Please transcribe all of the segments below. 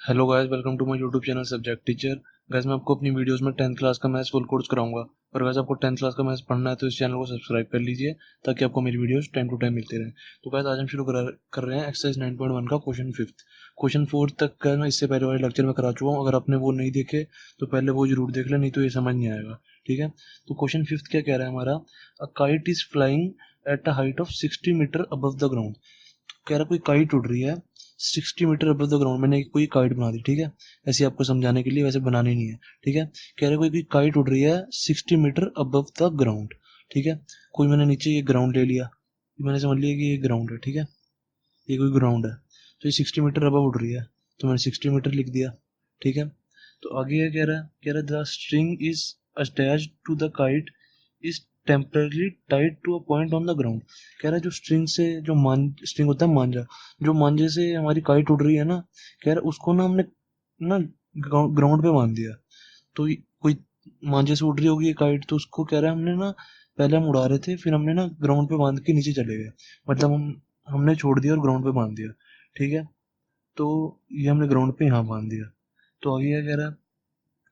Hello guys, welcome to my YouTube channel subject teacher. Guys मैं आपको अपनी videos में 10th क्लास का मैथ्स फुल कोर्स कराऊंगा। और गाइस आपको 10th क्लास का मैथ्स पढ़ना है तो इस चैनल को सब्सक्राइब कर लीजिए ताकि आपको मेरी वीडियोस टाइम टू टाइम मिलती रहें। तो गाइस आज हम शुरू कर रहे हैं एक्सरसाइज 9.1 का क्वेश्चन फिफ्थ। क्वेश्चन फोर्थ तक का मैं इससे पहले वाले लेक्चर में करा चुका हूँ। अगर आपने वो नहीं देखे तो पहले वो जरूर देख लें, नहीं तो ये समझ नहीं आएगा। ठीक है, तो क्वेश्चन फिफ्थ क्या कह रहा है हमारा, a kite is flying at a height of 60 metre above the ground. कह रहा कोई काइट उड़ रही है 60 मीटर अबव द ग्राउंड। मैंने कोई काइट बना दी, ठीक है, ऐसे आपको समझाने के लिए, वैसे बनानी नहीं है। ठीक है, कह रहे कोई काइट उड़ रही है 60 मीटर अबव द ग्राउंड। ठीक है, कोई मैंने नीचे ये ग्राउंड ले लिया, मैंने समझ लिया कि ये ग्राउंड है। ठीक है, ये कोई ग्राउंड है, तो ये 60 मीटर अबव उड़ रही है, तो मैंने 60 मीटर लिख दिया। ठीक है, तो आगे क्या कह रहा है the string is attached to the kite is temporarily tied to a point on the ground. कह रहा है जो स्ट्रिंग से, जो स्ट्रिंग होता है मांझा, जो मांझे से हमारी काइट उड़ रही है ना, कह रहा है उसको ना हमने ना ग्राउंड पे बांध दिया। तो कोई मांझे से उड़ रही होगी ये काइट, तो उसको कह रहा है हमने ना, पहले हम उड़ा रहे थे, फिर हमने ना ग्राउंड पे बांध के नीचे चले गए। मतलब हमने छोड़ दिया और ग्राउंड पे बांध दिया। ठीक है, तो ये हमने ग्राउंड पे यहाँ बांध दिया। तो आगे क्या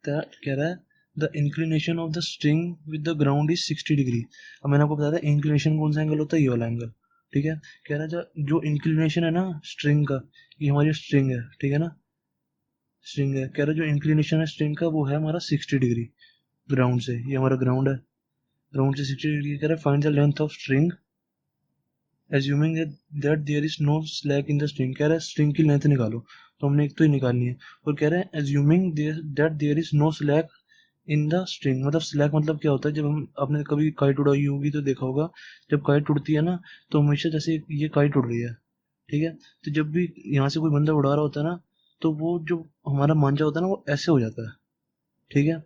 कह रहा है the inclination of the string with the ground is 60 degree. अब मैंने आपको बताया था इंक्लिनेशन कौन सा एंगल होता है, ये वाला एंगल। ठीक है, कह रहा है जो इंक्लिनेशन है ना स्ट्रिंग का, ये हमारी स्ट्रिंग है, ठीक है ना, स्ट्रिंग है। कह रहा है जो इंक्लिनेशन है स्ट्रिंग का वो है हमारा 60 डिग्री ग्राउंड से। ये हमारा ग्राउंड है, ग्राउंड से 60 डिग्री। कह रहा है find the length of string assuming that there is no slack in the string. कह रहा है स्ट्रिंग की लेंथ निकालो, तो हमने एक तो ही निकालनी है। और कह रहा है assuming that there is no slack in the string. मतलब स्लैक मतलब क्या होता है, जब हम, आपने कभी काइट उड़ाई होगी तो देखा होगा, जब काइट उड़ती है ना, तो हमेशा जैसे ये काइट उड़ रही है, ठीक है, तो जब भी यहाँ से कोई बंदा उड़ा रहा होता है ना, तो वो जो हमारा मांझा होता है ना वो ऐसे हो जाता है। ठीक है,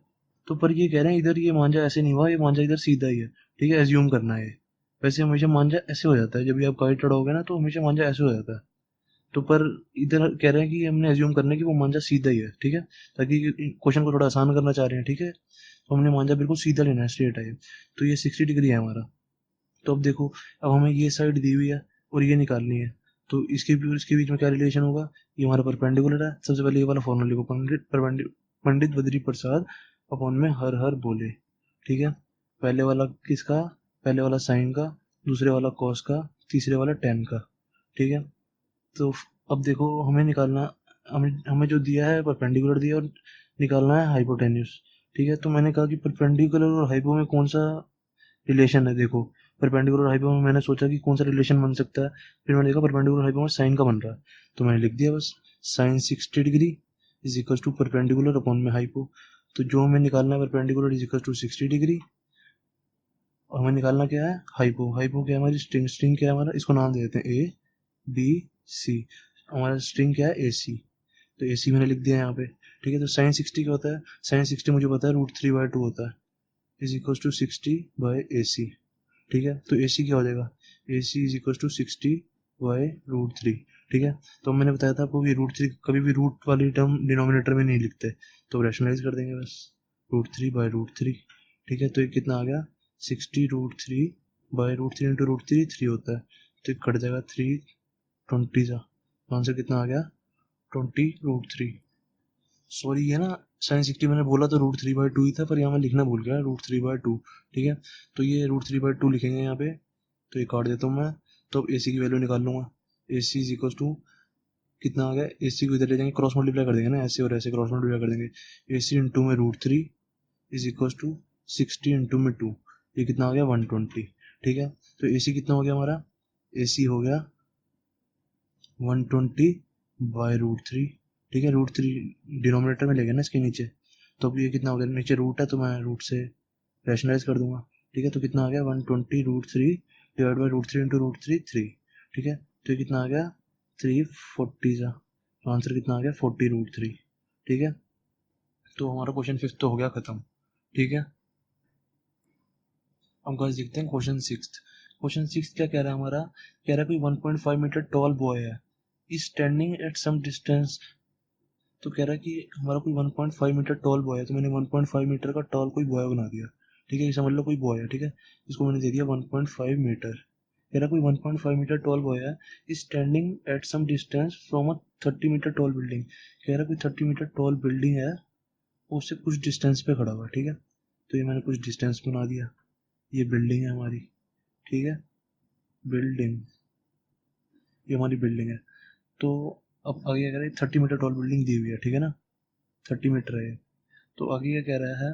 तो पर ये कह रहे हैं इधर ये मांझा ऐसे नहीं हुआ, ये मांझा इधर सीधा ही है। ठीक है, एज्यूम करना है। वैसे हमेशा मांझा ऐसे हो जाता है, जब भी आप काइट उड़ाओगे ना तो हमेशा मांझा ऐसे हो जाता है। तो पर इधर कह रहे हैं कि हमने एज्यूम करना है कि वो मांझा सीधा ही है। ठीक है, ताकि क्वेश्चन को थोड़ा आसान करना चाह रहे हैं। ठीक है, तो हमने मांझा बिल्कुल सीधा लेना है, स्ट्रेट है। तो ये 60 डिग्री है हमारा। तो अब देखो, अब हमें ये साइड दी हुई है और ये निकालनी है, तो इसके भी इसके बीच में क्या रिलेशन होगा, ये हमारा परपेंडिकुलर है। सबसे पहले ये वाला फॉर्मूला लिखो, पंडित बद्री प्रसाद अपॉन में हर हर बोले। ठीक है, पहले वाला किसका, पहले वाला साइन का, दूसरे वाला कॉस का, तीसरे वाला टेन का। ठीक है, तो अब देखो हमें निकालना, हमें हमें जो दिया है परपेंडिकुलर दिया, और निकालना है हाइपोटेन्यूज। ठीक है, तो मैंने कहा कि परपेंडिकुलर और हाइपो में कौन सा रिलेशन है। देखो, परपेंडिकुलर और हाइपो में मैंने सोचा कि कौन सा रिलेशन बन सकता है, फिर मैंने देखा परपेंडिकुलर हाइपो में साइन का बन रहा है, तो मैंने लिख दिया बस, sine 60 degree is equal to perpendicular upon में हाइपो। तो जो हमें निकालना है perpendicular is equal to 60 degree, और हमें निकालना क्या है हाइपो। हाइपो क्या है हमारी स्ट्रिंग, स्ट्रिंग क्या है हमारा, इसको नाम दे देते हैं ए बी सी। हमारा स्ट्रिंग क्या है ए सी, तो ए सी मैंने लिख दिया यहाँ पे। ठीक है, तो साइन 60 क्या होता है, साइन 60 मुझे पता है √3/2 होता है, इज इक्वल टू 60/AC। ठीक है, तो AC क्या हो जाएगा, AC इज इक्वल टू 60/√3। ठीक है, तो मैंने बताया था आपको कि √3 कभी भी रूट वाली टर्म डिनोमिनेटर में नहीं लिखते, तो रैशनलाइज कर देंगे बस, √3/√3। ठीक है, तो ये कितना आ गया, 60√3/√3 इंटू √3 3 होता है, तो ये कट जाएगा 3 20 सा। आंसर कितना आ गया, 20√3। सॉरी, ये ना साइन 60 मैंने बोला तो √3/2 ही था, पर यहाँ मैं लिखना भूल गया √3/2। ठीक है, तो ये √3/2 लिखेंगे यहाँ पे, तो ये काट देता हूँ मैं। तो अब AC की वैल्यू निकाल लूंगा, AC इज इक्वल टू कितना आ गया, AC को इधर ले जाएंगे, क्रॉस मल्टीप्लाई कर देंगे ना, ऐसे और ऐसे क्रॉस मल्टीप्लाई कर देंगे। AC इंटू में √3 इज इक्वल टू 60 इंटू में 2, ये कितना आ गया 120। ठीक है, तो AC कितना हो गया हमारा, AC हो गया 120/√3। ठीक है, √3 डिनोमिनेटर में ले गया ना इसके नीचे, तो अब ये कितना हो गया, नीचे रूट है तो मैं रूट से रैशनलाइज कर दूंगा। ठीक है, तो कितना आ गया 120√3 डिवाइड बाई √3 इंटू √3 3। ठीक है, तो ये कितना आ गया 340 सा, तो आंसर कितना आ गया 40√3। ठीक है, तो हमारा क्वेश्चन फिफ्थ तो हो गया खत्म। ठीक है, अब गाइस देखते हैं क्वेश्चन सिक्स्थ। क्वेश्चन सिक्स्थ क्या कह रहा है हमारा, कह रहा है कोई 1.5 मीटर टॉल बॉय है, is standing at some distance. तो कह रहा है कि हमारा कोई 1.5 मीटर टॉल बॉय है, तो मैंने 1.5 मीटर का टॉल कोई बॉय बना दिया। ठीक है, ये समझ लो कोई बॉय है। ठीक है, इसको मैंने दे दिया 1.5 मीटर, कह रहा कोई 1.5 मीटर टॉल बॉय है is standing at some distance from a 30 metre tall building. कह रहा कोई 30 मीटर टॉल बिल्डिंग है, उससे कुछ डिस्टेंस पे खड़ा हुआ है, ठीक है। तो ये मैंने कुछ डिस्टेंस बना दिया, ये बिल्डिंग है हमारी, ठीक है, बिल्डिंग, ये हमारी बिल्डिंग है। तो अब आगे क्या कह रहा है, 30 मीटर टॉल बिल्डिंग दी हुई है, ठीक है ना, 30 मीटर है। तो आगे क्या कह रहा है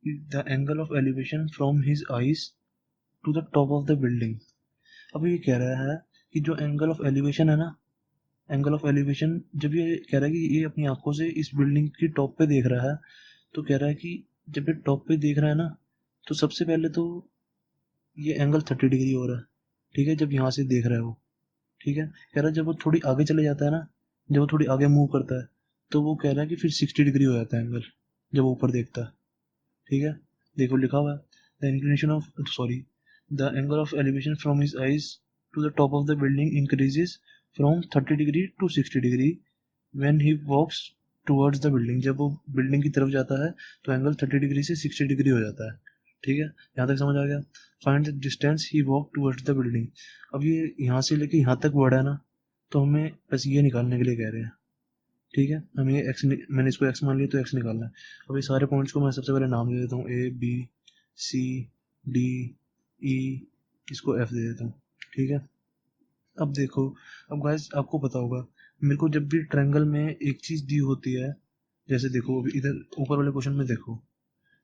कि the angle of elevation from his eyes to the top of the building. अब ये कह रहा है कि जो एंगल ऑफ एलिवेशन है ना, एंगल ऑफ एलिवेशन जब ये कह रहा है कि ये अपनी आंखों से इस बिल्डिंग की टॉप पे देख रहा है, तो कह रहा है कि जब ये टॉप पे देख रहा है ना, तो सबसे पहले तो ये एंगल 30 डिग्री हो रहा है, ठीक है, जब यहाँ से देख रहा है वो, ठीक है। कह रहा है जब वो थोड़ी आगे चले जाता है ना, जब वो थोड़ी आगे मूव करता है, तो वो कह रहा है कि फिर 60 डिग्री हो जाता है एंगल, जब वो ऊपर देखता है, ठीक है। देखो लिखा हुआ है, the inclination of sorry the angle of elevation from his eyes to the top of the building increases from 30 degree to 60 degree when he walks towards the building. जब वो बिल्डिंग की तरफ जाता है तो एंगल 30 डिग्री से 60 degree हो जाता है, ठीक है। यहाँ तक समझ आ गया। Find the distance he walk towards the building. अब ये यहाँ से लेके यहाँ तक बढ़ा है ना, तो हमें बस ये निकालने के लिए कह रहे हैं, ठीक है। हमें एक्स, मैंने इसको एक्स मान लिया तो एक्स निकालना है। अब ये सारे पॉइंट्स को मैं सबसे पहले नाम दे देता हूँ, A B C D E, इसको एफ दे देता हूँ, ठीक है। अब देखो, अब गाइस आपको पता होगा, मेरे को जब भी ट्रायंगल में एक चीज़ दी होती है, जैसे देखो अभी इधर ऊपर वाले क्वेश्चन में देखो,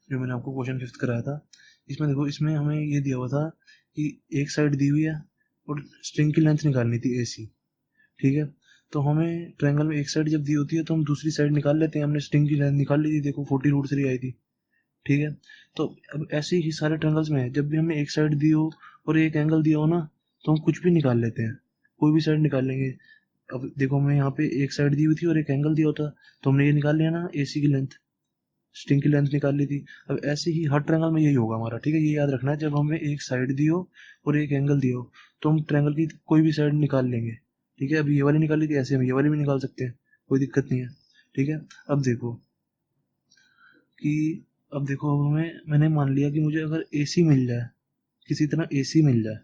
जो मैंने आपको क्वेश्चन फिफ्थ कराया था, इसमें देखो, इसमें हमें ये दिया हुआ था कि एक साइड दी हुई है और स्ट्रिंग की लेंथ निकालनी थी ए सी, ठीक है। तो हमें ट्रायंगल में एक साइड जब दी होती है तो हम दूसरी साइड निकाल लेते हैं। हमने स्ट्रिंग की लेंथ निकाल ली थी, देखो 40√3 आई थी, ठीक है। तो अब ऐसे ही सारे ट्रायंगल्स में है, जब भी हमें एक साइड दी हो और एक एंगल दिया हो ना, तो हम कुछ भी निकाल लेते हैं, कोई भी साइड निकाल लेंगे। अब देखो हमें यहाँ पे एक साइड दी हुई थी और एक एंगल दिया होता, तो हमने ये निकाल लिया ना, एसी की लेंथ, स्ट्रिंग की लेंथ निकाल ली थी। अब ऐसे ही हर ट्रायंगल में यही होगा हमारा, ठीक है। ये याद रखना है, जब हमें एक साइड दी हो और एक एंगल दिया हो, तो हम ट्रायंगल की कोई भी साइड निकाल लेंगे, ठीक है। अब ये वाली निकाल ली थी, ऐसे हम ये वाली भी निकाल सकते हैं, कोई दिक्कत नहीं है, ठीक है। अब देखो कि अब देखो, अब हमें, मैंने मान लिया कि मुझे अगर एसी मिल जाए, किसी तरह एसी मिल जाए,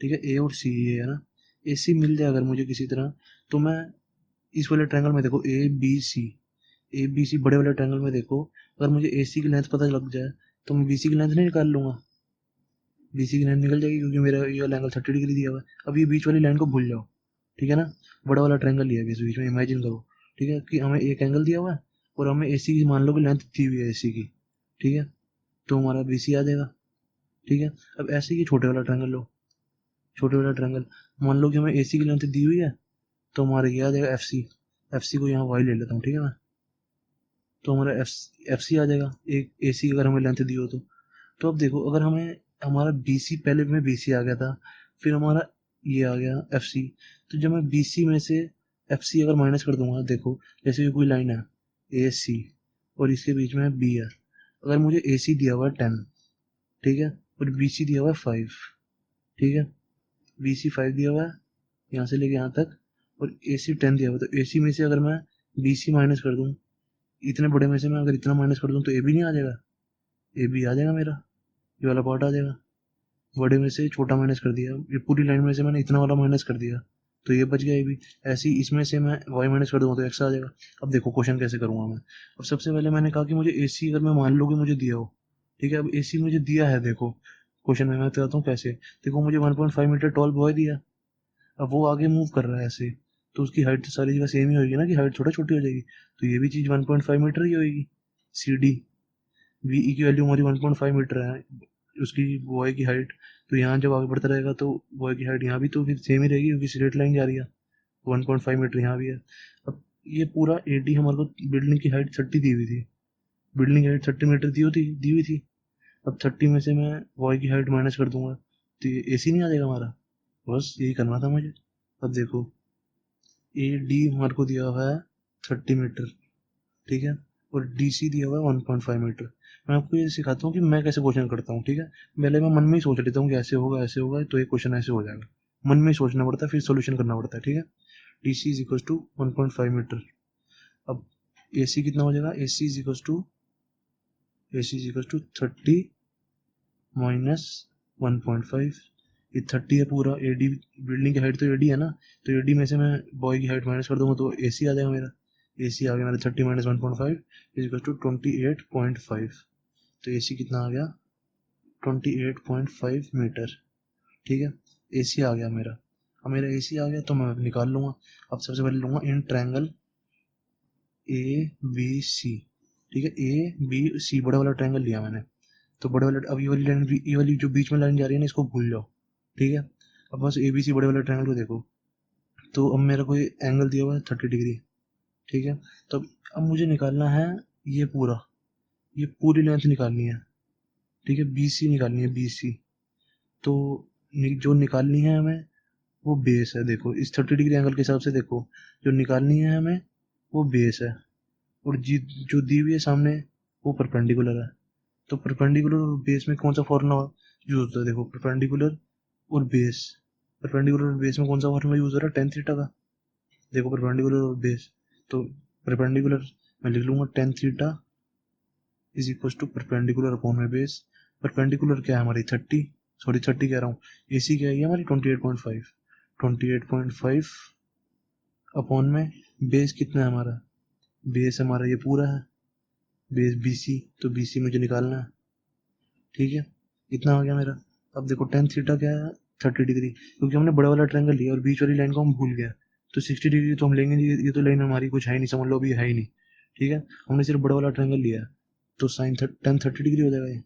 ठीक है, ए और सी ये है ना, एसी मिल जाए अगर मुझे किसी तरह, तो मैं इस वाले ट्रायंगल में देखो ए बी सी बड़े वाले ट्रायंगल में देखो, अगर मुझे ए सी की लेंथ पता लग जाए, तो मैं बी सी की लेंथ नहीं निकाल लूंगा, बी सी की लेंथ निकल जाएगी, क्योंकि मेरा ये वाला एंगल 30 डिग्री दिया हुआ है। अब ये बीच वाली लाइन को भूल जाओ, ठीक है ना, बड़ा वाला ट्रायंगल लिया है इस बीच में, इमेजिन करो, ठीक है, कि हमें एक एंगल दिया हुआ है और हमें ए सी की मान लो कि लेंथ दी हुई है ए सी की, ठीक है। तो हमारा बी सी आ जाएगा, ठीक है। अब ऐसे ही छोटे वाला ट्रायंगल लो, छोटे वाला ट्रायंगल, मान लो कि हमें ए सी की लेंथ दी हुई है, तो हमारा ये आ जाएगा एफ सी, एफ सी को यहाँ वाई ले लेता हूँ, ठीक है मैं, तो हमारा एफ सी आ जाएगा, एक ए सी अगर हमें लेंथ दी हो तो। तो अब देखो, अगर हमें हमारा बी सी, पहले में बी सी आ गया था, फिर हमारा ये आ गया एफ सी, तो जब मैं बी सी में से एफ सी अगर माइनस कर दूंगा, देखो जैसे ये कोई लाइन है ए सी और इसके बीच में बी है, अगर मुझे ए सी दिया हुआ है 10, ठीक है, और बी सी दिया हुआ है 5, ठीक है, बी सी 5 दिया हुआ है यहाँ से लेके यहाँ तक, और ए सी 10 दिया हुआ है, तो ए सी में से अगर मैं बी सी माइनस कर दूँ, इतने बड़े में से मैं अगर इतना माइनस कर दूँ, तो ए बी नहीं आ जाएगा, ए बी आ जाएगा मेरा, ये वाला पार्ट आ जाएगा। बड़े में से छोटा माइनस कर दिया, ये पूरी लाइन में से मैंने इतना वाला माइनस कर दिया, तो ये बच गया ये भी। ऐसे ही इसमें से मैं वाई माइनस कर दूंगा तो एक्स आ जाएगा। अब देखो क्वेश्चन कैसे करूंगा मैं। अब सबसे पहले मैंने कहा कि मुझे ए सी अगर मैं मान लो कि मुझे दिया हो, ठीक है, अब ए सी मुझे दिया है, देखो क्वेश्चन में मैं बताता हूँ कैसे। देखो मुझे 1.5 मीटर टॉल बॉय दिया, अब वो आगे मूव कर रहा है ऐसे, तो उसकी हाइट सारी जगह सेम ही होगी ना, कि हाइट थोड़ा छोटी हो जाएगी, तो ये भी चीज़ 1.5 मीटर ही होगी। सी डी वी ई की वैल्यू हमारी 1.5 मीटर है, उसकी बॉय की हाइट, तो यहाँ जब आगे बढ़ता रहेगा तो बॉय की हाइट यहाँ भी तो फिर सेम ही रहेगी, क्योंकि स्ट्रेट लाइन जा रही है, 1.5 मीटर यहाँ भी है। अब ये पूरा ए डी हमारे को बिल्डिंग की हाइट 30 दी हुई थी, बिल्डिंग हाइट 30 मीटर दी हुई थी। अब 30 में से मैं बॉय की हाइट माइनस कर दूंगा, तो ये ए सी नहीं आ जाएगा हमारा। बस यही करना था मुझे। अब देखो, ए डी हमारे को दिया हुआ है 30 मीटर, ठीक है, और डी सी दिया हुआ है 1.5 मीटर। मैं आपको ये सिखाता हूँ कि मैं कैसे क्वेश्चन करता हूँ, ठीक है। पहले मैं मन में ही सोच लेता हूँ कि ऐसे होगा तो ये क्वेश्चन ऐसे हो जाएगा, मन में ही सोचना पड़ता है, फिर सोल्यूशन करना पड़ता है, ठीक है। D C is equal to 1.5 metre. अब ए सी कितना हो जाएगा, A C is equal to 30 minus 1.5 ये 30 है पूरा, AD बिल्डिंग की हाइट तो AD है ना, तो AD में से मैं बॉय की हाइट माइनस कर दूंगा तो AC आ जाएगा मेरा। AC आ गया मेरा 30 माइनस 1.5 इज इक्वल टू 28.5। तो AC कितना आ गया 28.5 मीटर। ठीक है, AC आ गया मेरा। अब मेरा AC आ गया तो मैं निकाल लूंगा। अब सबसे पहले लूंगा इन ट्रायंगल ABC। ठीक है, ABC बड़ा वाला ट्रायंगल लिया मैंने। तो बड़े वाले, अब ये वाली लाइन, ये वाली जो बीच में लाइन जा रही है ना, इसको भूल जाओ। ठीक है, अब बस ABC बड़े वाले ट्रायंगल को देखो। तो अब मेरा कोई एंगल दिया हुआ है 30 डिग्री। ठीक है, तो अब मुझे निकालना है ये पूरा, ये पूरी लेंथ निकालनी है। ठीक है, BC निकालनी है, BC। तो जो निकालनी है हमें वो बेस है। देखो इस 30 डिग्री एंगल के हिसाब से देखो, जो निकालनी है हमें वो बेस है, और जी जो दी हुई है सामने वो परपेंडिकुलर है। तो परपेंडिकुलर और बेस में कौन सा फॉर्मूला यूज होता है? देखो परपेंडिकुलर और बेस, परपेंडिकुलर और बेस में कौन सा फॉर्मूला यूज हो रहा है? टेन थीटा का। देखो परपेंडिकुलर और बेस, तो परपेंडिकुलर मैं लिख लूंगा tan theta is equal to perpendicular upon में बेस। परपेंडिकुलर क्या है हमारी 30, सॉरी 30 कह रहा हूँ, AC क्या है हमारी 28.5, 28.5 अपॉन में बेस कितना है हमारा? बेस हमारा ये पूरा है, बेस BC, तो BC मुझे निकालना है। ठीक है, इतना हो गया मेरा। अब देखो टेन थीटा क्या है 30 डिग्री, क्योंकि हमने बड़ा वाला ट्रायंगल लिया और बीच वाली लाइन को हम भूल गए। तो 60 डिग्री तो हम लेंगे नहीं, ये तो लाइन हमारी कुछ है ही नहीं, समझ लो अभी है ही नहीं। ठीक है, हमने सिर्फ बड़ा वाला ट्रायंगल लिया है, तो साइन टेन 30 डिग्री हो जाएगा ये।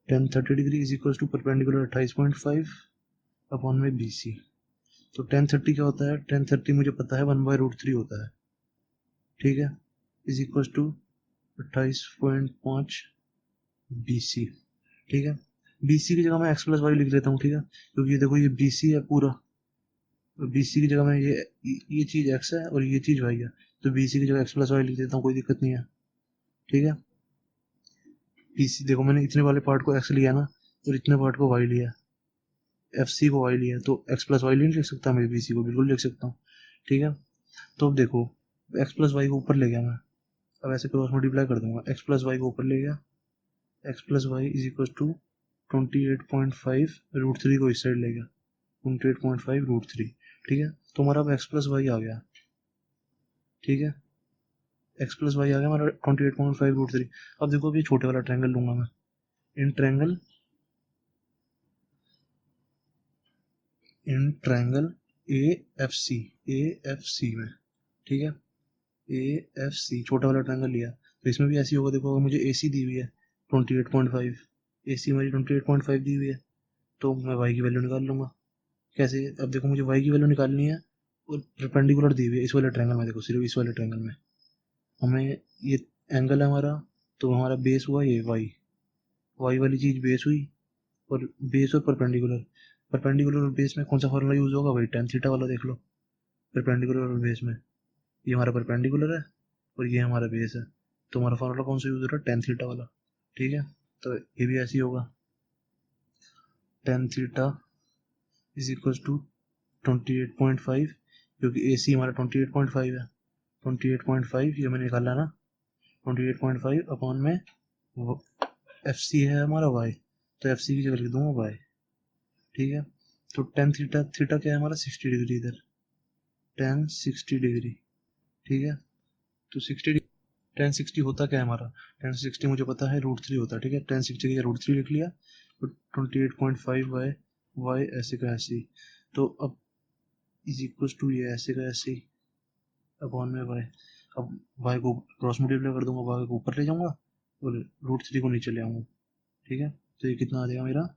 Tan 30 degree is equal to perpendicular 28.5 upon में BC। तो टेन 30 क्या होता है? टेन 30 मुझे पता है 1/√3 होता है। ठीक है, इज इक्वल टू 28.5 BC। ठीक है, BC की जगह मैं x प्लस वाई लिख लेता हूँ। ठीक है, क्योंकि देखो ये BC है पूरा, तो BC की जगह में ये चीज x है और ये चीज y है, तो BC की जगह x प्लस वाई लिख देता हूँ, कोई दिक्कत नहीं है। ठीक है, BC देखो मैंने इतने वाले पार्ट को x लिया ना, और इतने पार्ट को y लिया, FC को y लिया, तो x प्लस वाई नहीं लिख सकता मैं BC को? बिल्कुल लिख सकता हूँ। ठीक है, तो अब देखो x प्लस वाई को ऊपर ले गया मैं, अब ऐसे क्रॉस मल्टीप्लाई कर दूंगा, x प्लस वाई को ऊपर ले गया, x plus y is equal to 28.5 √3 को इस साइड ले गया, 28.5 √3। ठीक है, तो हमारा अब x प्लस वाई आ गया। ठीक है, x प्लस वाई आ गया हमारा 28.5 √3। अब देखो अभी छोटे वाला ट्रायंगल लूंगा मैं, in triangle A F C में। ठीक है, AFC छोटा वाला ट्रायंगल लिया, तो इसमें भी ऐसी होगा। देखो अगर मुझे AC दी हुई है 28.5, AC हमारी 28.5 दी हुई है, तो मैं y की वैल्यू निकाल लूंगा। कैसे? अब देखो मुझे y की वैल्यू निकालनी है और परपेंडिकुलर दी हुई है इस वाले ट्रायंगल में। देखो सिर्फ इस वाले ट्रायंगल में हमें ये एंगल है हमारा, तो हमारा बेस हुआ ये y वाली चीज बेस हुई, और बेस और परपेंडिकुलर, परपेंडिकुलर और बेस में कौन सा फॉर्मूला यूज होगा? वही टेन थीटा वाला, देख लो। परपेंडिकुलर और बेस में ये हमारा परपेंडिकुलर है और ये हमारा बेस है, तो हमारा फॉर्मूला कौन सा यूज हो रहा है? टेन थीटा वाला। ठीक है, तो ये भी ऐसे ही होगा, tan theta is equal to 28.5, क्योंकि AC हमारा 28.5 है, 28.5 ये मैंने निकाला ना, 28.5 अपॉन में FC है हमारा y, तो FC की जगह लिख दूंगा y। ठीक है, तो टेन थीटा, थीटा क्या है हमारा 60 डिग्री, इधर टेन 60 डिग्री। ठीक है, तो 60 टेन 60 होता क्या है हमारा? टेन 60 मुझे पता है √3 होता है। ठीक है, टेन 60 की √3 लिख लिया, तो 28.5 बाय वाई ऐसे का ऐसे ही। तो अब इज इक्वल टू ये ऐसे का ऐसे ही अपॉन में वाई। अब वाई को क्रॉस मल्टीप्लाई कर दूंगा, वाई को ऊपर ले जाऊंगा और √3 को नीचे ले आऊंगा। ठीक है, तो ये कितना आ जाएगा मेरा?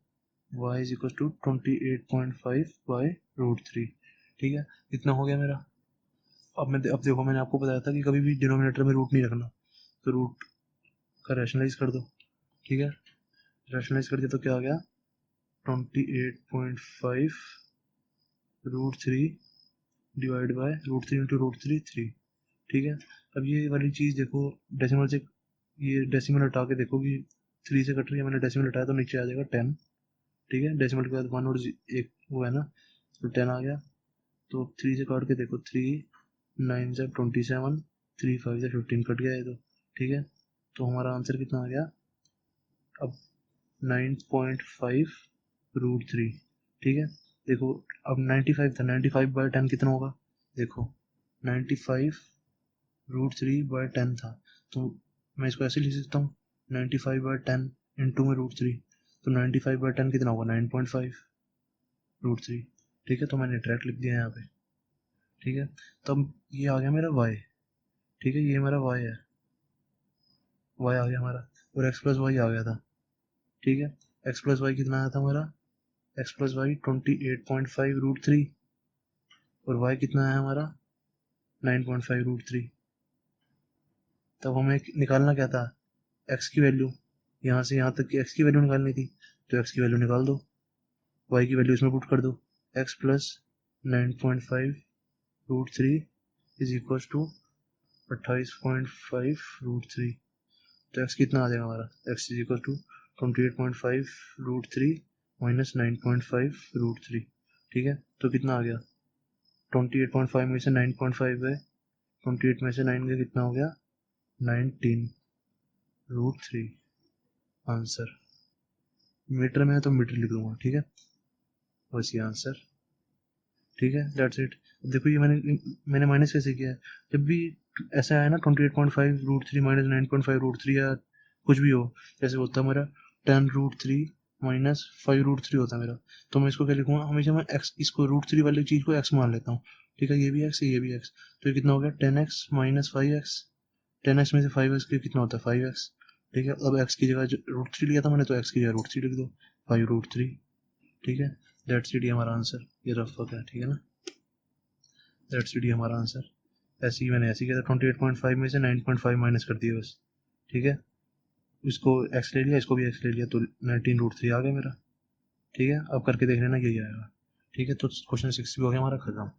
y is equal to 28.5 by √3। ठीक है, इतना हो गया मेरा। अब देखो मैंने आपको बताया था कि कभी भी डिनोमिनेटर में रूट नहीं रखना, तो रूट का रैशनलाइज कर दो। ठीक है, रैशनलाइज कर दिया तो क्या आ गया? 28.5 √3 डिवाइड बाय √3 इंटू √3 3। ठीक है, अब ये वाली चीज़ देखो डेसिमल से, ये डेसिमल हटा के देखो कि 3 से कट रही है, मैंने डेसिमल हटाया तो नीचे आ जाएगा 10। ठीक है, डेसिमल के बाद 1 और एक वो है ना, तो 10 आ गया। तो 3 से काट के देखो, 3 9 से 27, 3 5 से 15 कट गया ये तो। ठीक है, तो हमारा आंसर कितना आ गया अब? 9.5 √3। ठीक है। देखो अब 95 था, 95/10 कितना होगा, देखो 95√3/10 था, तो मैं इसको ऐसे लिख सकता हूँ 95/10 इंटू में √3, तो 95/10 कितना होगा 9.5√3। ठीक है, तो मैंने डायरेक्ट लिख दिया यहाँ पे। ठीक है, तब ये आ गया मेरा y। ठीक है, ये मेरा y है, y आ गया हमारा, और x प्लस वाई आ गया था। ठीक है, x प्लस वाई कितना आया था हमारा, x प्लस वाई 28.5√3, और y कितना है हमारा 9.5√3। तब हमें निकालना क्या था, x की वैल्यू, यहाँ से यहाँ तक की x की वैल्यू निकालनी थी, तो x की वैल्यू निकाल दो, y की वैल्यू इसमें पुट कर दो, x plus 9.5√3 is equal to 28.5√3। तो x कितना आ जाएगा हमारा, x is equal to 28.5√3 minus 9.5√3। ठीक है, तो कितना आ गया, 28.5 में से 9.5 है, 28 में से 9 का कितना हो गया 19√3 आंसर। मीटर में है तो मीटर लिख दूंगा। ठीक है, बस ये आंसर। ठीक है, दैट्स इट। देखो ये मैंने माइनस कैसे किया है, जब भी ऐसा आया ना 28.5√3 माइनस 9.5√3 या कुछ भी हो, जैसे होता है मेरा 10√3 माइनस 5√3 होता है मेरा, तो मैं इसको क्या लिखूंगा, हमेशा मैं एक्स, इसको √3 वाली चीज़ को एक्स मान लेता हूँ। ठीक है, ये भी एक्स, ये भी एक्स, तो ये कितना हो गया 10x माइनस 5x, 10x में से 5x के कितना होता है 5x। ठीक है, अब x की जगह √3 लिया था मैंने, तो x की जगह √3 लिख दो, 5√3। ठीक है, दैट्स इट, हमारा आंसर, ये रफ हो गया। ठीक है ना, दैट्स इट, हमारा आंसर। ऐसे ही मैंने ऐसे किया था, 28.5 में से 9.5 माइनस कर दिया बस। ठीक है, इसको एक्स ले लिया, इसको भी एक्स ले लिया, तो 19√3 आ गया मेरा। ठीक है, अब करके देख लेना यही आएगा। ठीक है, तो क्वेश्चन 6 भी हो गया हमारा खत्म।